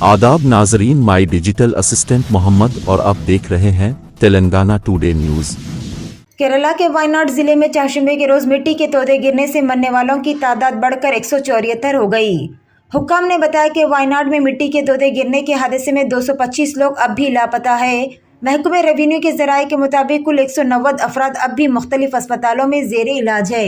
आदाब नाजरीन, my digital assistant Mohammad और आप देख रहे हैं तेलंगाना टुडे न्यूज़। केरला के वायनाड जिले में चारशंबे के रोज मिट्टी के तोदे गिरने से मरने वालों की तादाद बढ़कर 174 हो गई। हुक्काम ने बताया कि वायनाड में मिट्टी के तोदे गिरने के हादसे में 225 लोग अब भी लापता है। महकमे रेवेन्यू के जराये के मुताबिक कुल 190 अफराद अब भी मुख्तलिफ अस्पतालों में जेरे इलाज है।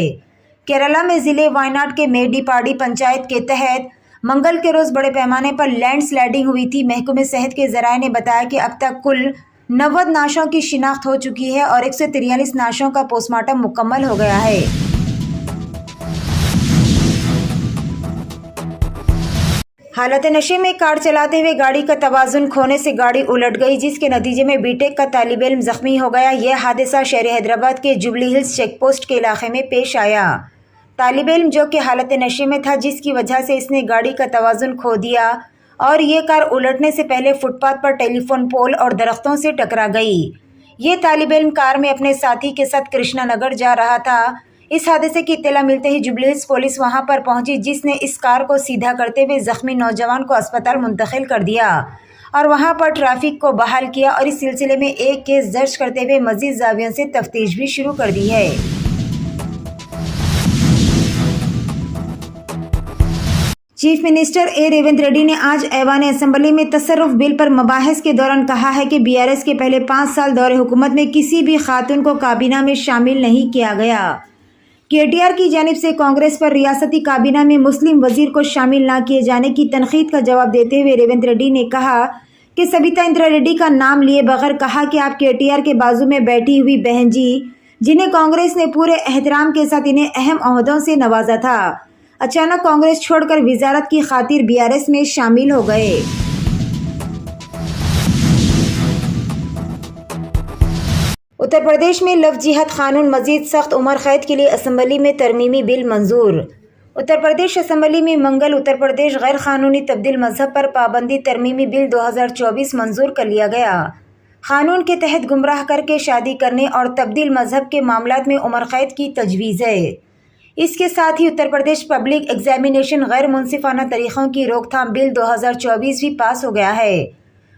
केरला में जिले वायनाड के मेडीपाड़ी पंचायत के तहत मंगल के रोज बड़े पैमाने पर लैंड स्लाइडिंग हुई थी। महकमे सेहत के जराये ने बताया कि अब तक कुल 90 नाशों की शिनाख्त हो चुकी है और 143 नाशों का पोस्टमार्टम मुकम्मल हो गया है। हालत नशे में कार चलाते हुए गाड़ी का तवाजुन खोने से गाड़ी उलट गई, जिसके नतीजे में बीटेक का तालिब इल्म जख्मी हो गया। यह हादसा शहर हैदराबाद के जुबली हिल्स चेक पोस्ट के इलाके में पेश आया। तालिब इल्म जो कि हालत नशे में था, जिसकी वजह से इसने गाड़ी का तवाजुन खो दिया और ये कार उलटने से पहले फुटपाथ पर टेलीफोन पोल और दरख्तों से टकरा गई। ये तालिब इल्म कार में अपने साथी के साथ कृष्णा नगर जा रहा था। इस हादसे की इत्तला मिलते ही जुबली हिल्स पुलिस वहां पर पहुंची, जिसने इस कार को सीधा करते हुए जख्मी नौजवान को अस्पताल मुंतकिल कर दिया और वहां पर ट्रैफिक को बहाल किया और इस सिलसिले में एक केस दर्ज करते हुए मजीद जावियों से तफ्तीश भी शुरू कर दी है। चीफ मिनिस्टर ए रेवंत रेड्डी ने आज ऐवान असेंबली में तसर्रुफ बिल पर मबाहिस के दौरान कहा है कि बीआरएस के पहले 5 साल दौरे हुकूमत में किसी भी खातून को काबीना में शामिल नहीं किया गया। केटीआर की जानिब से कांग्रेस पर रियासती काबीना में मुस्लिम वजीर को शामिल न किए जाने की तनकीद का जवाब देते हुए रेवंत रेड्डी ने कहा कि सबिता इंदिरा रेड्डी का नाम लिए बगैर कहा कि आप केटीआर के बाजू में बैठी हुई बहन जी, जिन्हें कांग्रेस ने पूरे एहतराम के साथ इन्हें अहम ओहदों से नवाजा था, अचानक कांग्रेस छोड़कर वजारत की खातिर बीआरएस में शामिल हो गए। उत्तर प्रदेश में लव जिहाद कानून मजीद सख्त उम्र कैद के लिए असेंबली में तरमीमी बिल मंजूर। उत्तर प्रदेश असेंबली में मंगल उत्तर प्रदेश गैर कानूनी तब्दील मजहब पर पाबंदी तरमीमी बिल 2024 मंजूर कर लिया गया। कानून के तहत गुमराह करके शादी करने और तब्दील मजहब के मामलात में उम्र कैद की तजवीज़ है। इसके साथ ही उत्तर प्रदेश पब्लिक एग्जामिनेशन गैर मुनसिफाना तरीक़ों की रोकथाम बिल 2024 भी पास हो गया है।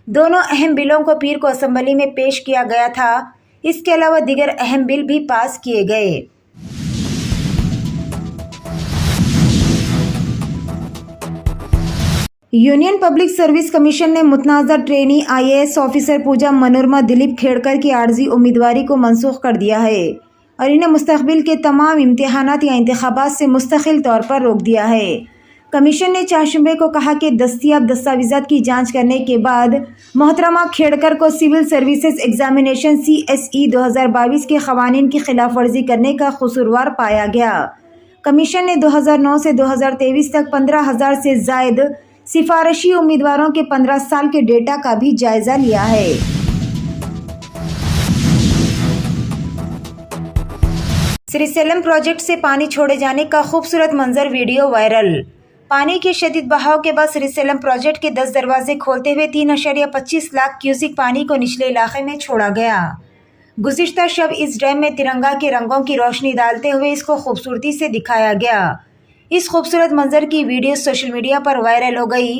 दोनों अहम बिलों को पीर को असेंबली में पेश किया गया था। इसके अलावा दीगर अहम बिल भी पास किए गए। यूनियन पब्लिक सर्विस कमीशन ने मुतनाज़ा ट्रेनी IAS ऑफिसर पूजा मनोरमा दिलीप खेड़कर की आर्जी उम्मीदवारी को मनसूख कर दिया है और इन्हें मुस्तकबिल के तमाम इम्तिहानात या इंतखाबात से मुस्तकिल तौर पर रोक दिया है। कमीशन ने चारशंबे को कहा कि दस्तियाब दस्तावेज़ात की जांच करने के बाद मोहतरमा खेड़कर को सिविल सर्विसेज एग्जामिनेशन CSE 2022 के क़वानीन की खिलाफ वर्जी करने का कसूरवार पाया गया। कमीशन ने 2009 से 2023 तक 15,000 से ज़ायद सिफारशी उम्मीदवारों के 15 साल के डेटा का भी जायजा लिया है। श्रीसेलम प्रोजेक्ट से पानी छोड़े जाने का खूबसूरत मंजर वीडियो वायरल। पानी के शदीद बहाव के बाद श्रीसेलम प्रोजेक्ट के 10 दरवाजे खोलते हुए 3.25 लाख क्यूसिक पानी को निचले इलाके में छोड़ा गया। गुज़िश्ता शब इस डैम में तिरंगा के रंगों की रोशनी डालते हुए इसको खूबसूरती से दिखाया गया। इस खूबसूरत मंजर की वीडियो सोशल मीडिया पर वायरल हो गई।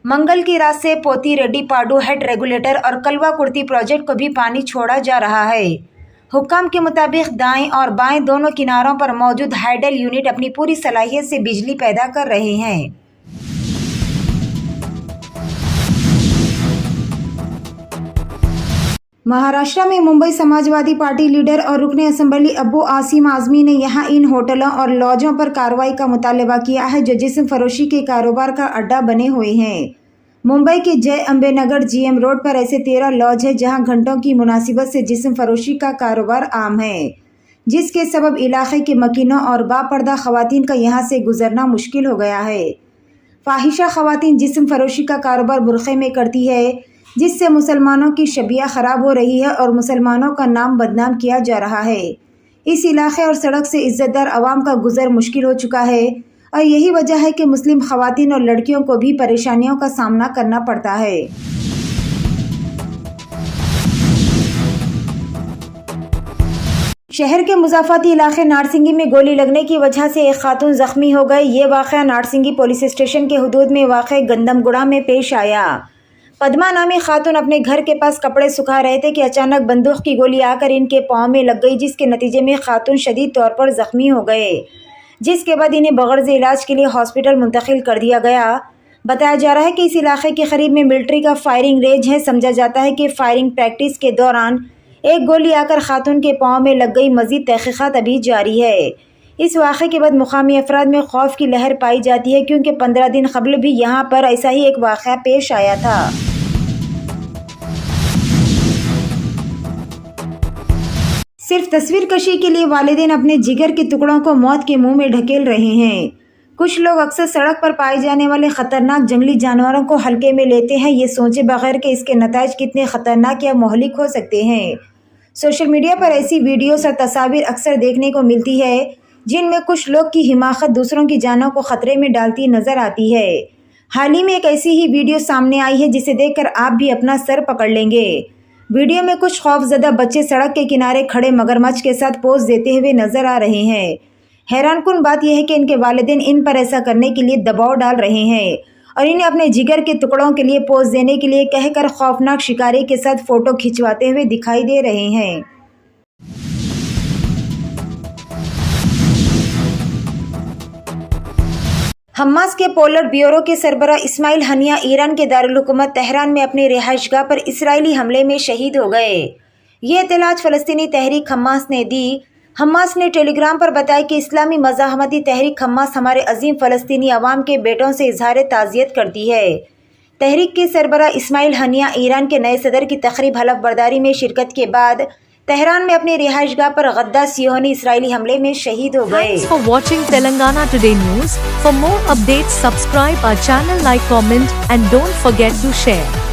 मंगल की रात से पोती रेड्डी पाडू हेड रेगुलेटर और कलवा कुर्ती प्रोजेक्ट को भी पानी छोड़ा जा रहा है। हुक्काम के मुताबिक दाएं और बाएं दोनों किनारों पर मौजूद हाइडल यूनिट अपनी पूरी सलाहियत से बिजली पैदा कर रहे हैं। महाराष्ट्र में मुंबई समाजवादी पार्टी लीडर और रुकने असेंबली अब्बू आसिम आजमी ने यहां इन होटलों और लॉजों पर कार्रवाई का मुतालबा किया है जो जिस्म फरोशी के कारोबार का अड्डा बने हुए हैं। मुंबई के जय अम्बे नगर GM रोड पर ऐसे 13 लॉज है जहां घंटों की मुनासिबत से जिस्म फरोशी का कारोबार आम है, जिसके सबब इलाके के मकीनों और बापर्दा खवातीन का यहां से गुजरना मुश्किल हो गया है। फाहिशा खवातीन जिस्म फरोशी का कारोबार बुरखे में करती है, जिससे मुसलमानों की शबिया ख़राब हो रही है और मुसलमानों का नाम बदनाम किया जा रहा है। इस इलाके और सड़क से इज्जतदार आवाम का गुजर मुश्किल हो चुका है और यही वजह है कि मुस्लिम खवातीन और लड़कियों को भी परेशानियों का सामना करना पड़ता है। शहर के मुजाफाती इलाके नारसिंगी में गोली लगने की वजह से एक खातून जख्मी हो गई। ये वाक़या नारसिंगी पुलिस स्टेशन के हुदूद में वाक़ गंदमगुड़ा में पेश आया। पद्मा नामी खातून अपने घर के पास कपड़े सुखा रहे थे कि अचानक बंदूक की गोली आकर इनके पाँव में लग गई, जिसके नतीजे में खातून शदीद तौर पर जख्मी हो गए, जिसके बाद इन्हें बगर्ज़ इलाज के लिए हॉस्पिटल मुंतकिल कर दिया गया। बताया जा रहा है कि इस इलाके के करीब में मिलिट्री का फायरिंग रेंज है। समझा जाता है कि फायरिंग प्रैक्टिस के दौरान एक गोली आकर खातून के पाँव में लग गई। मजीद तहकीकात अभी जारी है। इस वाक़े के बाद मुकामी अफराद में खौफ की लहर पाई जाती है, क्योंकि 15 दिन कबल भी यहाँ पर ऐसा ही एक वाक़या पेश आया था। सिर्फ तस्वीर कशी के लिए वालिदैन अपने जिगर के टुकड़ों को मौत के मुंह में ढकेल रहे हैं। कुछ लोग अक्सर सड़क पर पाए जाने वाले खतरनाक जंगली जानवरों को हल्के में लेते हैं, ये सोचे बगैर कि इसके नताइज कितने खतरनाक या मुहलिक हो सकते हैं। सोशल मीडिया पर ऐसी वीडियोस और तस्वीर अक्सर देखने को मिलती है, जिनमें कुछ लोग की हिमाकत दूसरों की जानों को खतरे में डालती नजर आती है। हाल ही में एक ऐसी ही वीडियो सामने आई है, जिसे देखकर आप भी अपना सर पकड़ लेंगे। वीडियो में कुछ खौफजदा बच्चे सड़क के किनारे खड़े मगरमच्छ के साथ पोज देते हुए नजर आ रहे हैं। हैरानकुन बात यह है कि इनके वालिदैन इन पर ऐसा करने के लिए दबाव डाल रहे हैं और इन्हें अपने जिगर के टुकड़ों के लिए पोज देने के लिए कहकर खौफनाक शिकारी के साथ फोटो खिंचवाते हुए दिखाई दे रहे हैं। हमास के पोलर ब्यूरो के सरबराह इस्माइल हनिया ईरान के दारुल हुकूमत तेहरान में अपनी रिहाइशगाह पर इसराइली हमले में शहीद हो गए। ये इत्तला फ़लस्तीनी तहरीक हमास ने दी। हमास ने टेलीग्राम पर बताया कि इस्लामी मज़ाहमती तहरीक हमास हमारे अजीम फ़लस्तीनी अवाम के बेटों से इजहार ताज़ियत करती है। तहरीक के सरबराह इस्माइल हनिया ईरान के नए सदर की तकरीब हलफ बर्दारी में शिरकत के बाद तेहरान में अपनी रिहाइशगाह पर गद्दा सियोनी इसराइली हमले में शहीद हो गए। Thanks for watching Telangana Today News. For more updates, subscribe our channel, like, comment, and don't forget to share.